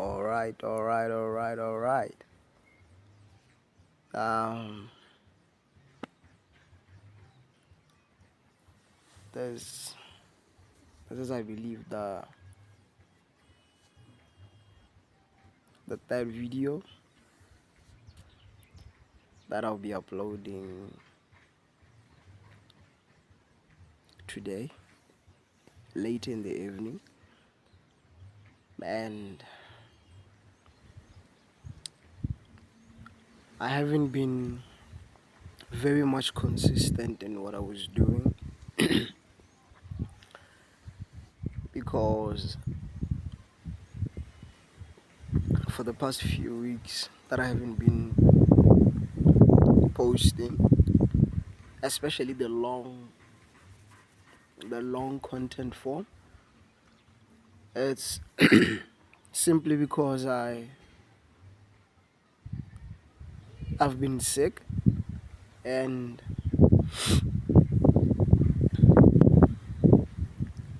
All right, all right, all right, all right. Um, this this is, I believe, the third video that I'll be uploading today, late in the evening, and I haven't been very much consistent in what I was doing because for the past few weeks that I haven't been posting, especially the long content form. It's simply because I've been sick, and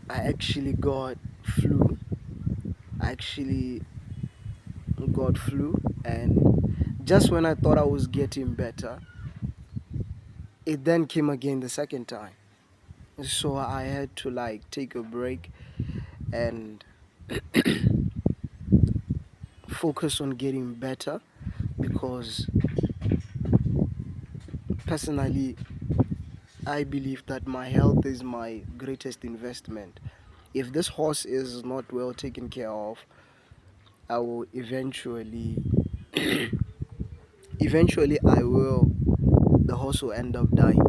I actually got flu. I actually got flu, and just when I thought I was getting better, it then came again the second time. So I had to take a break and focus on getting better because personally I believe that my health is my greatest investment. If this horse is not well taken care of, I will eventually I will the horse will end up dying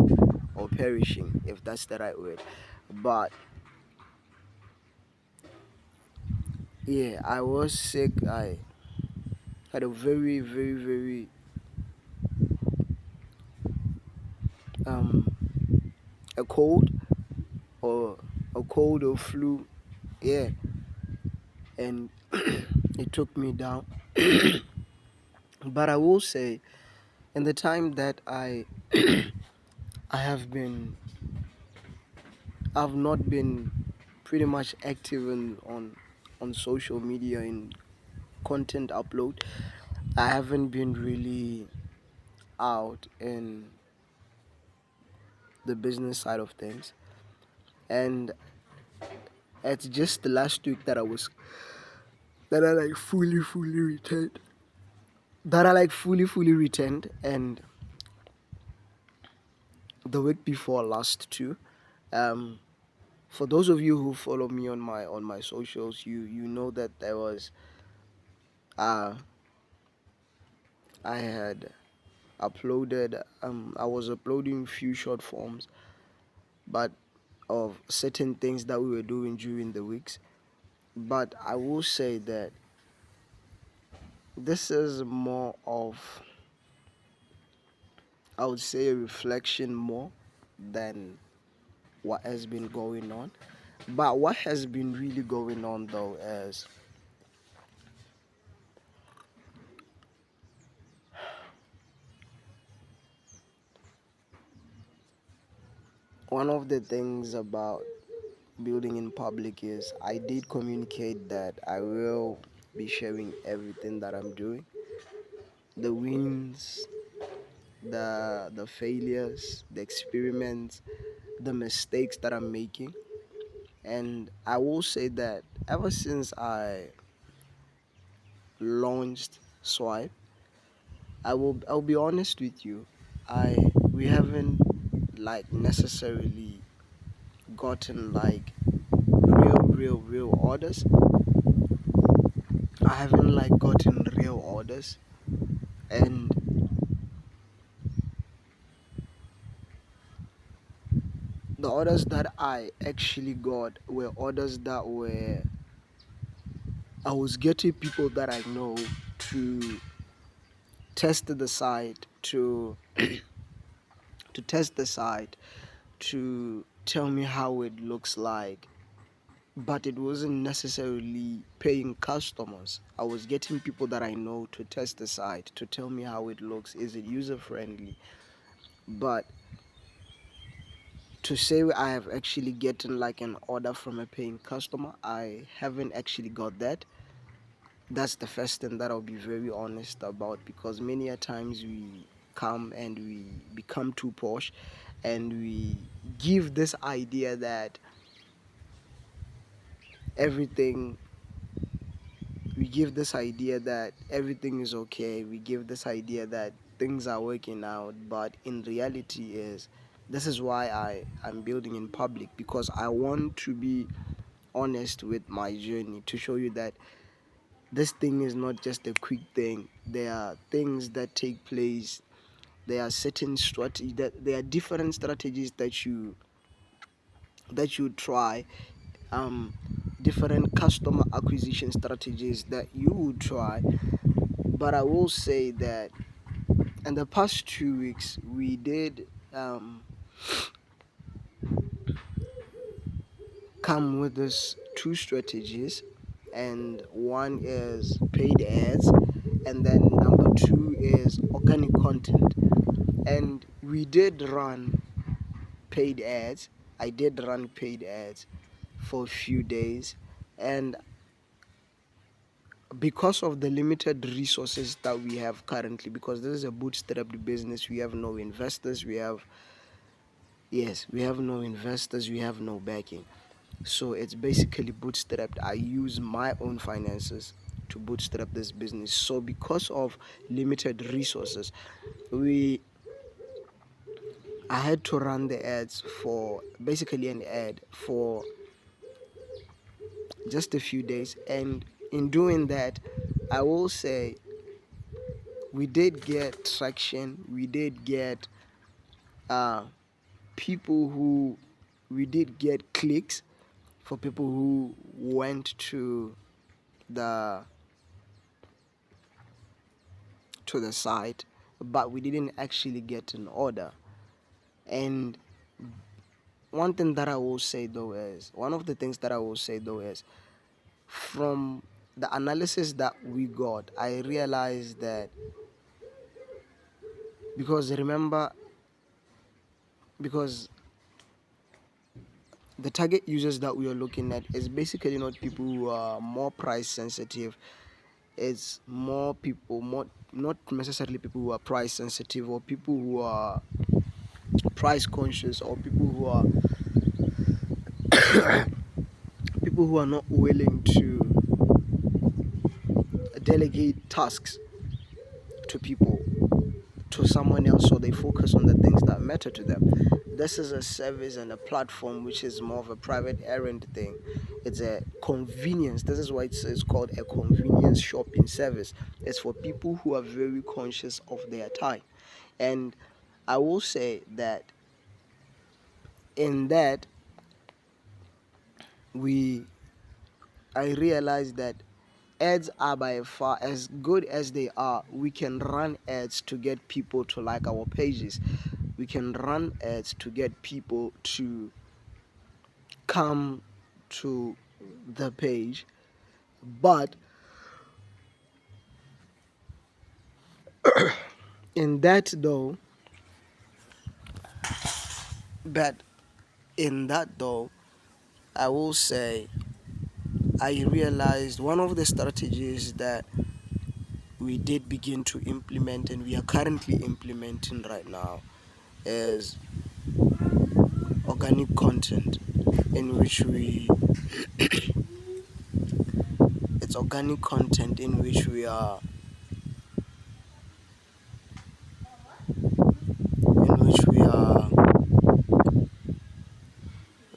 or perishing, if that's the right word. But yeah, I was sick. I had a very, very, very um a cold or flu. Yeah, and it took me down. But I will say, in the time that I have been, I've not been pretty much active on social media in content upload. I haven't been really out in the business side of things, and it's just the last week that I fully returned. That I fully returned, and the week before last too. Um, for those of you who follow me on my socials, you know that there was uh I had uploaded I was uploading few short forms, but of certain things that we were doing during the weeks. But I will say that this is more of, I would say, a reflection more than what has been going on. But what has been really going on though is one of the things about building in public is I did communicate that I will be sharing everything that I'm doing, the wins, the failures, the experiments, the mistakes that I'm making. And I will say that ever since I launched Swipe, I'll be honest with you, I we haven't necessarily gotten real orders. I haven't gotten real orders, and the orders that I actually got were orders that were I was getting people that I know to test the site, to test the site, to tell me how it looks like, but it wasn't necessarily paying customers. I was getting people that I know to test the site, to tell me how it looks, is it user friendly. But to say I have actually gotten an order from a paying customer, I haven't actually got that. That's the first thing that I'll be very honest about, because many a times we come and we become too posh, and give this idea that everything we give this idea that everything is okay. We give this idea that things are working out, but in reality is this is why I'm building in public, because I want to be honest with my journey, to show you that this thing is not just a quick thing. There are things that take place. There are certain strategy that there are different strategies that you try, um different customer acquisition strategies that you would try. But I will say that in the past 2 weeks we did come with this two strategies, and one is paid ads, and then number two is organic content. And we did run paid ads. I did run paid ads for a few days, and because of the limited resources that we have currently, because this is a bootstrapped business, we have no investors, we have no investors, we have no backing. So it's basically bootstrapped. I use my own finances to bootstrap this business. So because of limited resources, we I had to run the ads for basically an ad for just a few days. And in doing that, I will say we did get traction. We did get uh, people who we did get clicks for people who went the to the site, but we didn't actually get an order. And one of the things that I will say though is, from the analysis that we got, I realized that, because remember, because the target users that we are looking at is basically not people who are more price sensitive. It's more people, more not necessarily people who are price sensitive, or people who are price conscious, or people who are not willing to delegate tasks to people, to someone else, so they focus on the things that matter to them. This is a service and a platform which is more of a private errand thing. It's a convenience. This is why it's called a convenience shopping service. It's for people who are very conscious of their time. And I will say that in that we I realized that ads are by far, as good as they are, we can run ads to get people to like our pages. We can run ads to get people to come to the page. But in that though, but in that though, I will say I realized one of the strategies that we did begin to implement, and we are currently implementing right now, is organic content, in which we it's organic content in which we are in which we are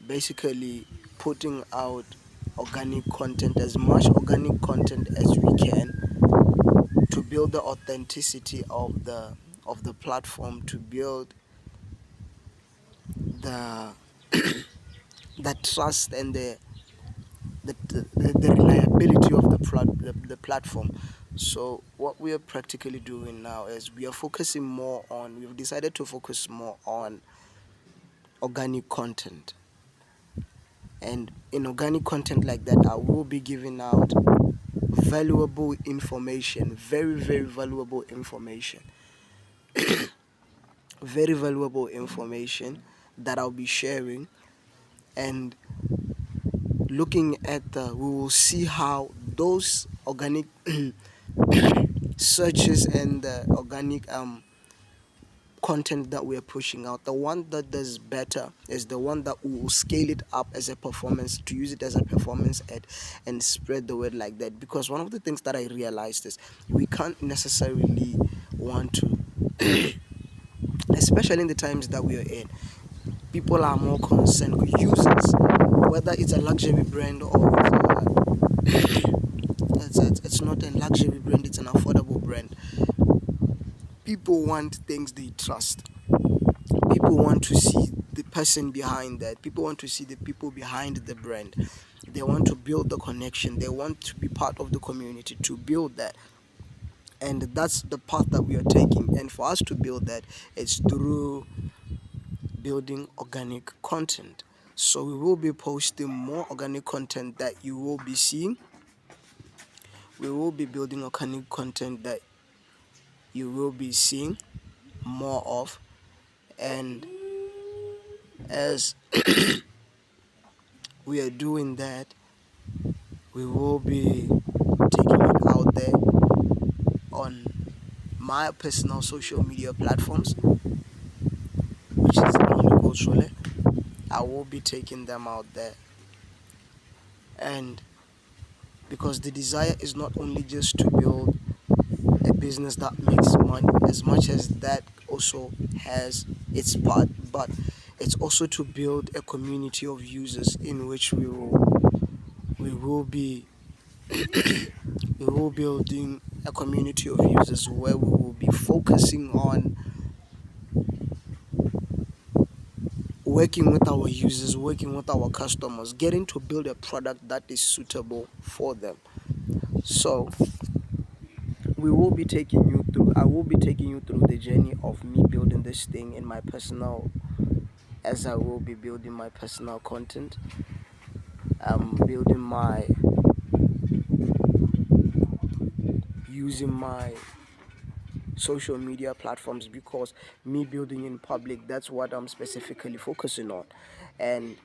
basically putting out organic content, as much organic content as we can, to build the authenticity of the platform, to build the the trust and the reliability of the platform. So what we are practically doing now is we've decided to focus more on organic content. And in organic content like that, I will be giving out valuable information, very, very valuable information, very valuable information that I'll be sharing. And looking at we will see how those organic searches and the organic content that we're pushing out. The one that does better is the one that will scale it up as a performance, to use it as a performance ad and spread the word like that. Because one of the things that I realized is we can't necessarily want to, especially in the times that we are in, people are more concerned with users, whether it's a luxury brand or it's not a luxury brand, it's an affordable brand. People want things they trust. People want to see the person behind that. People want to see the people behind the brand. They want to build the connection. They want to be part of the community to build that. And that's the path that we are taking. And for us to build that, it's through building organic content. So we will be posting more organic content that you will be seeing. We will be building organic content that you will be seeing more of. And as we are doing that, we will be taking it out there on my personal social media platforms, which is Roniko Sole. I will be taking them out there. And because the desire is not only just to build a business that makes money, as much as that also has its part, but it's also to build a community of users in which we will be we will building a community of users where we will be focusing on working with our users, working with our customers, getting to build a product that is suitable for them. So I will be taking you through the journey of me building this thing in my personal, as I will be building my personal content. I'm building my, using my social media platforms, because me building in public, that's what I'm specifically focusing on. And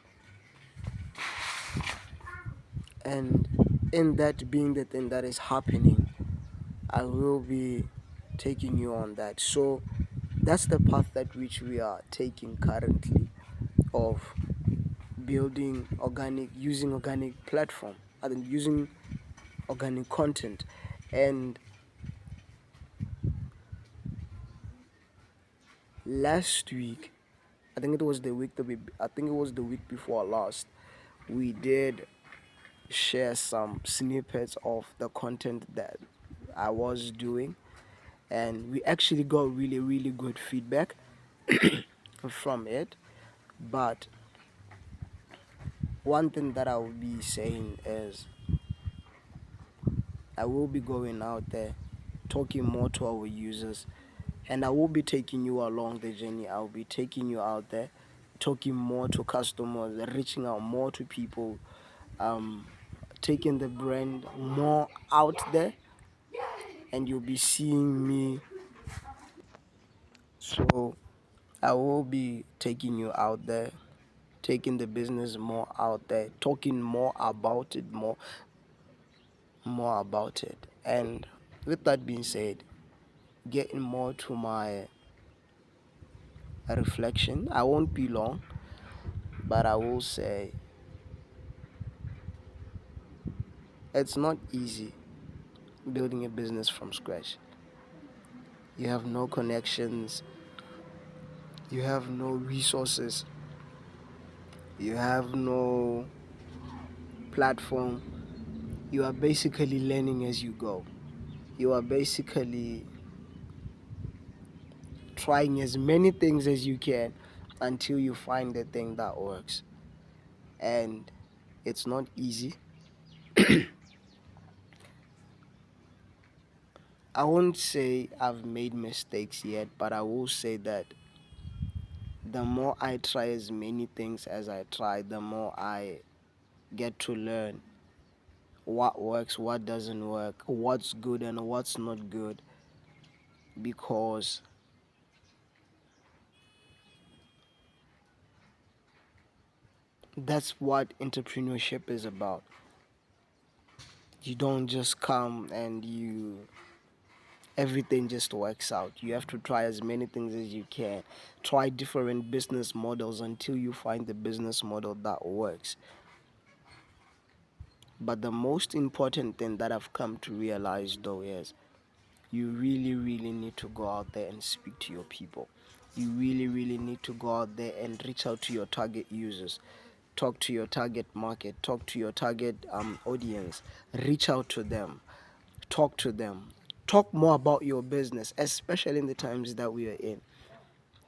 and in that being the thing that is happening, I will be taking you on that. So that's the path that which we are taking currently, of building organic, using organic platform, and then using organic content. And last week, I think it was the week before last, we did share some snippets of the content that I was doing, and we actually got really, really good feedback from it. But one thing that I will be saying is I will be going out there talking more to our users, and I will be taking you along the journey. I'll be taking you out there talking more to customers, reaching out more to people, um, taking the brand more out there, and you'll be seeing me. So I will be taking you out there, taking the business more out there, talking more about it. And with that being said, getting more to my reflection, I won't be long, but I will say it's not easy building a business from scratch. You have no connections, you have no resources, you have no platform. You are basically learning as you go. You are basically trying as many things as you can until you find the thing that works. And it's not easy. I won't say I've made mistakes yet, but I will say that the more I try as many things as I try, the more I get to learn what works, what doesn't work, what's good and what's not good, because that's what entrepreneurship is about. You don't just come and everything just works out. You have to try as many things as you can. Try different business models until you find the business model that works. But the most important thing that I've come to realize though is you really, really need to go out there and speak to your people. You really, really need to go out there and reach out to your target users. Talk to your target market. Talk to your target audience. Reach out to them. Talk to them. Talk more about your business, especially in the times that we are in.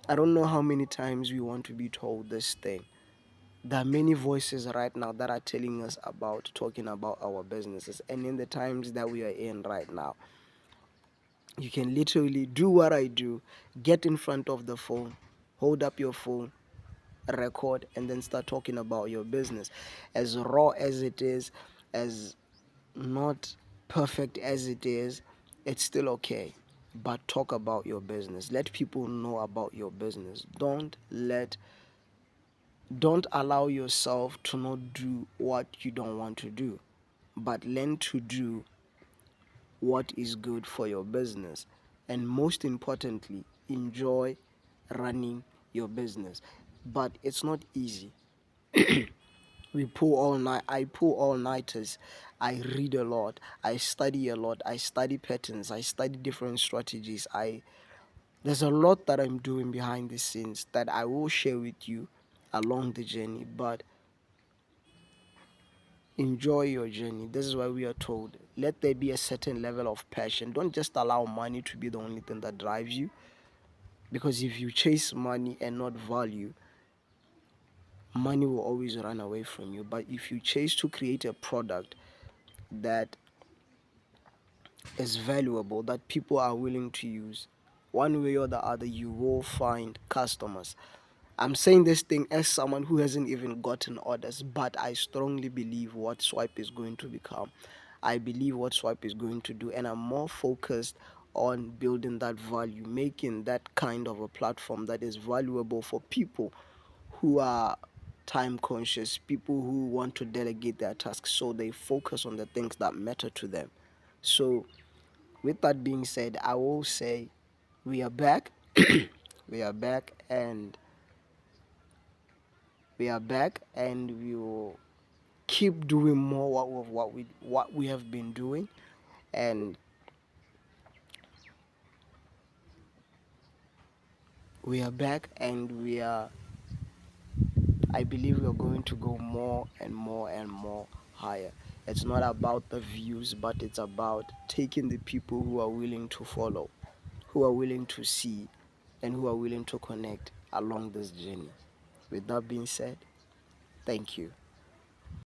I don't know how many times we want to be told this thing. There are many voices right now that are telling us about talking about our businesses, and in the times that we are in right now, you can literally do what I do, get in front of the phone, hold up your phone, record, and then start talking about your business. As raw as it is, as not perfect as it is, it's still okay. But talk about your business. Let people know about your business. Don't allow yourself to not do what you don't want to do, but learn to do what is good for your business. And most importantly, enjoy running your business. But it's not easy. We pull all night. I pull all nighters. I read a lot. I study a lot. I study patterns. I study different strategies. I There's a lot that I'm doing behind the scenes that I will share with you along the journey. But enjoy your journey. This is why we are told, let there be a certain level of passion. Don't just allow money to be the only thing that drives you, because if you chase money and not value, money will always run away from you. But if you chase to create a product that is valuable, that people are willing to use, one way or the other you will find customers. I'm saying this thing as someone who hasn't even gotten orders, but I strongly believe what Swipe is going to become. I believe what Swipe is going to do, and I'm more focused on building that value, making that kind of a platform that is valuable for people who are time conscious, people who want to delegate their tasks, so they focus on the things that matter to them. So, with that being said, I will say we are back. we are back, and we will keep doing more what we have been doing, and we are back, and I believe we are going to go more and more and more higher. It's not about the views, but it's about taking the people who are willing to follow, who are willing to see, and who are willing to connect along this journey. With that being said, thank you.